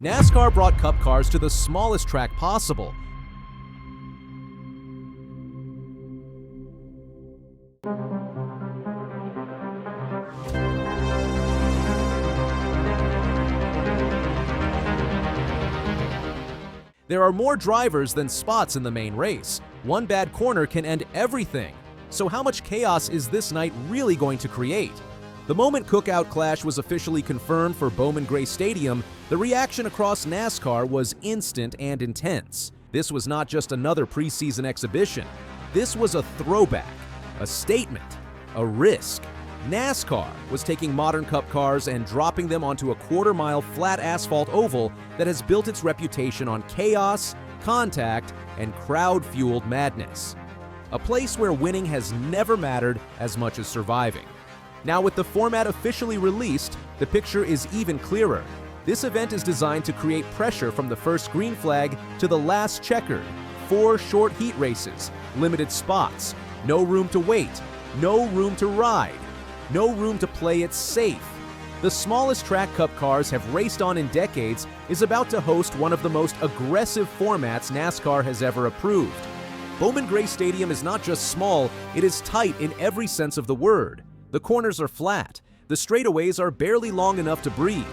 NASCAR brought Cup cars to the smallest track possible. There are more drivers than spots in the main race. One bad corner can end everything. So how much chaos is this night really going to create? The moment Cookout Clash was officially confirmed for Bowman Gray Stadium, the reaction across NASCAR was instant and intense. This was not just another preseason exhibition. This was a throwback, a statement, a risk. NASCAR was taking modern Cup cars and dropping them onto a quarter-mile flat asphalt oval that has built its reputation on chaos, contact, and crowd-fueled madness. A place where winning has never mattered as much as surviving. Now, with the format officially released, the picture is even clearer. This event is designed to create pressure from the first green flag to the last checkered. 4 short heat races, limited spots, no room to wait, no room to ride, no room to play it safe. The smallest track Cup cars have raced on in decades is about to host one of the most aggressive formats NASCAR has ever approved. Bowman Gray Stadium is not just small, it is tight in every sense of the word. The corners are flat, the straightaways are barely long enough to breathe.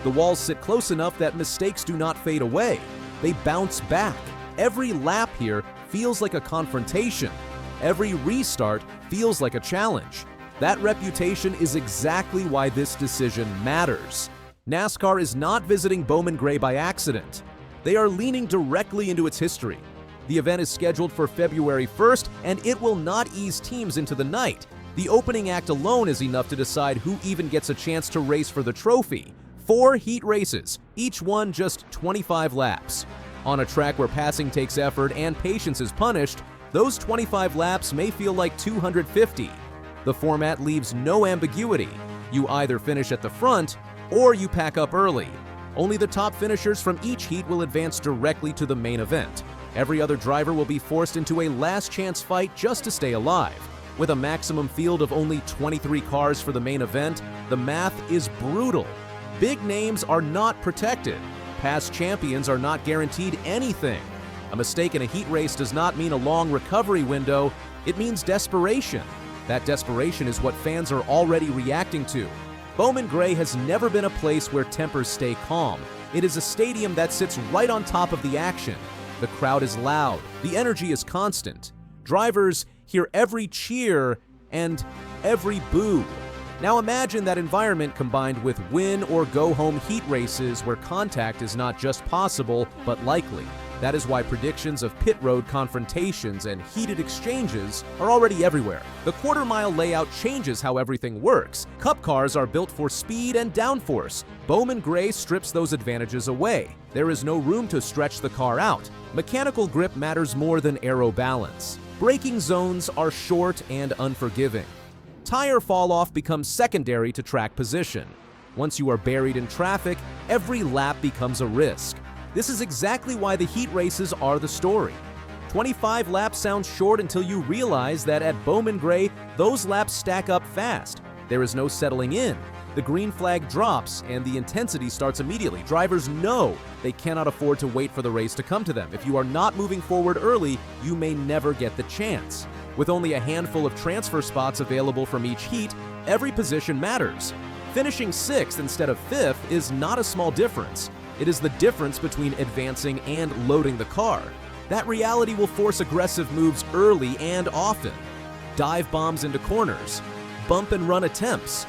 The walls sit close enough that mistakes do not fade away. They bounce back. Every lap here feels like a confrontation. Every restart feels like a challenge. That reputation is exactly why this decision matters. NASCAR is not visiting Bowman Gray by accident. They are leaning directly into its history. The event is scheduled for February 1st, and it will not ease teams into the night. The opening act alone is enough to decide who even gets a chance to race for the trophy. 4 heat races, each one just 25 laps. On a track where passing takes effort and patience is punished, those 25 laps may feel like 250. The format leaves no ambiguity. You either finish at the front or you pack up early. Only the top finishers from each heat will advance directly to the main event. Every other driver will be forced into a last-chance fight just to stay alive. With a maximum field of only 23 cars for the main event, the math is brutal. Big names are not protected. Past champions are not guaranteed anything. A mistake in a heat race does not mean a long recovery window, it means desperation. That desperation is what fans are already reacting to. Bowman Gray has never been a place where tempers stay calm. It is a stadium that sits right on top of the action. The crowd is loud, the energy is constant. Drivers hear every cheer and every boo. Now imagine that environment combined with win or go home heat races where contact is not just possible, but likely. That is why predictions of pit road confrontations and heated exchanges are already everywhere. The quarter-mile layout changes how everything works. Cup cars are built for speed and downforce. Bowman Gray strips those advantages away. There is no room to stretch the car out. Mechanical grip matters more than aero balance. Braking zones are short and unforgiving. Tire fall-off becomes secondary to track position. Once you are buried in traffic, every lap becomes a risk. This is exactly why the heat races are the story. 25 laps sounds short until you realize that at Bowman Gray, those laps stack up fast. There is no settling in. The green flag drops and the intensity starts immediately. Drivers know they cannot afford to wait for the race to come to them. If you are not moving forward early, you may never get the chance. With only a handful of transfer spots available from each heat, every position matters. Finishing 6th instead of 5th is not a small difference. It is the difference between advancing and loading the car. That reality will force aggressive moves early and often. Dive bombs into corners, bump and run attempts,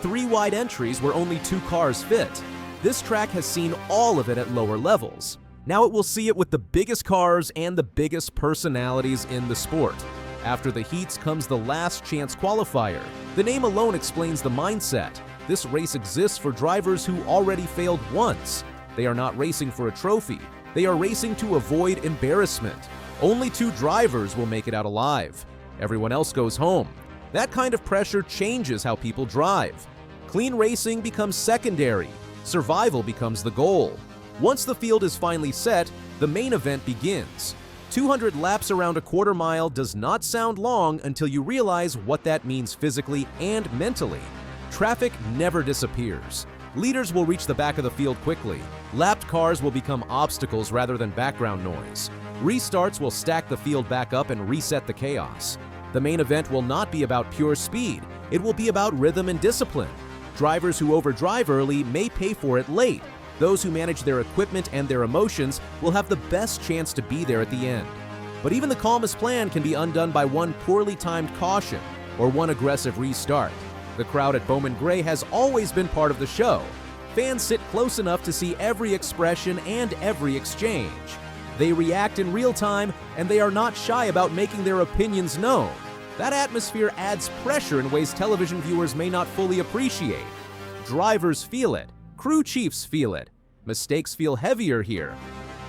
3 wide entries where only 2 cars fit. This track has seen all of it at lower levels. Now it will see it with the biggest cars and the biggest personalities in the sport. After the heats comes the last chance qualifier. The name alone explains the mindset. This race exists for drivers who already failed once. They are not racing for a trophy. They are racing to avoid embarrassment. Only 2 drivers will make it out alive. Everyone else goes home. That kind of pressure changes how people drive. Clean racing becomes secondary. Survival becomes the goal. Once the field is finally set, the main event begins. 200 laps around a quarter mile does not sound long until you realize what that means physically and mentally. Traffic never disappears. Leaders will reach the back of the field quickly. Lapped cars will become obstacles rather than background noise. Restarts will stack the field back up and reset the chaos. The main event will not be about pure speed. It will be about rhythm and discipline. Drivers who overdrive early may pay for it late. Those who manage their equipment and their emotions will have the best chance to be there at the end. But even the calmest plan can be undone by one poorly timed caution or one aggressive restart. The crowd at Bowman Gray has always been part of the show. Fans sit close enough to see every expression and every exchange. They react in real time, and they are not shy about making their opinions known. That atmosphere adds pressure in ways television viewers may not fully appreciate. Drivers feel it. Crew chiefs feel it. Mistakes feel heavier here.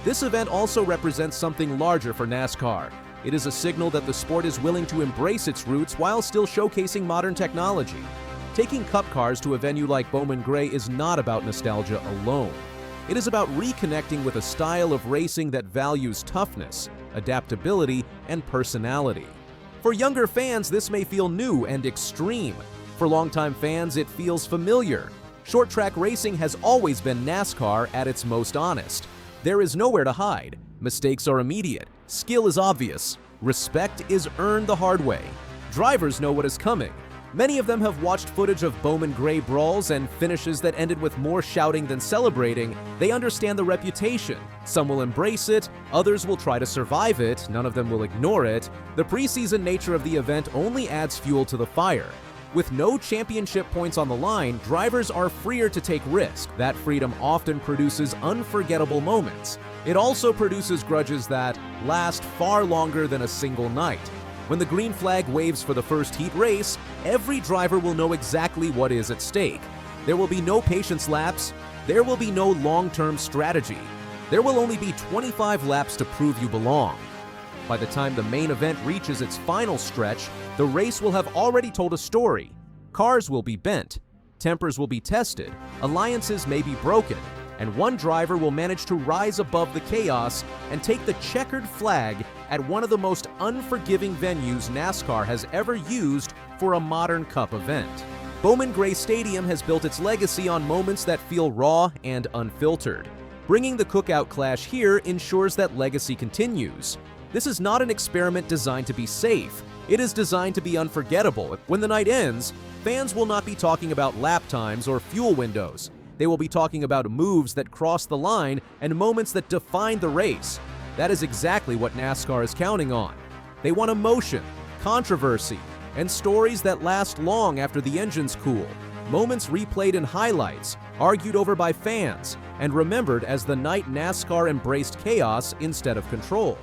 This event also represents something larger for NASCAR. It is a signal that the sport is willing to embrace its roots while still showcasing modern technology. Taking Cup cars to a venue like Bowman Gray is not about nostalgia alone. It is about reconnecting with a style of racing that values toughness, adaptability, and personality. For younger fans, this may feel new and extreme. For longtime fans, it feels familiar. Short track racing has always been NASCAR at its most honest. There is nowhere to hide. Mistakes are immediate. Skill is obvious. Respect is earned the hard way. Drivers know what is coming. Many of them have watched footage of Bowman Gray brawls and finishes that ended with more shouting than celebrating. They understand the reputation. Some will embrace it, others will try to survive it, none of them will ignore it. The preseason nature of the event only adds fuel to the fire. With no championship points on the line, drivers are freer to take risks. That freedom often produces unforgettable moments. It also produces grudges that last far longer than a single night. When the green flag waves for the first heat race, every driver will know exactly what is at stake. There will be no patience laps. There will be no long-term strategy. There will only be 25 laps to prove you belong. By the time the main event reaches its final stretch, the race will have already told a story. Cars will be bent, tempers will be tested, alliances may be broken, and one driver will manage to rise above the chaos and take the checkered flag at one of the most unforgiving venues NASCAR has ever used for a modern Cup event. Bowman Gray Stadium has built its legacy on moments that feel raw and unfiltered. Bringing the cookout clash here ensures that legacy continues. This is not an experiment designed to be safe. It is designed to be unforgettable. When the night ends, fans will not be talking about lap times or fuel windows. They will be talking about moves that cross the line and moments that define the race. That is exactly what NASCAR is counting on. They want emotion, controversy, and stories that last long after the engines cool. Moments replayed in highlights, argued over by fans, and remembered as the night NASCAR embraced chaos instead of control.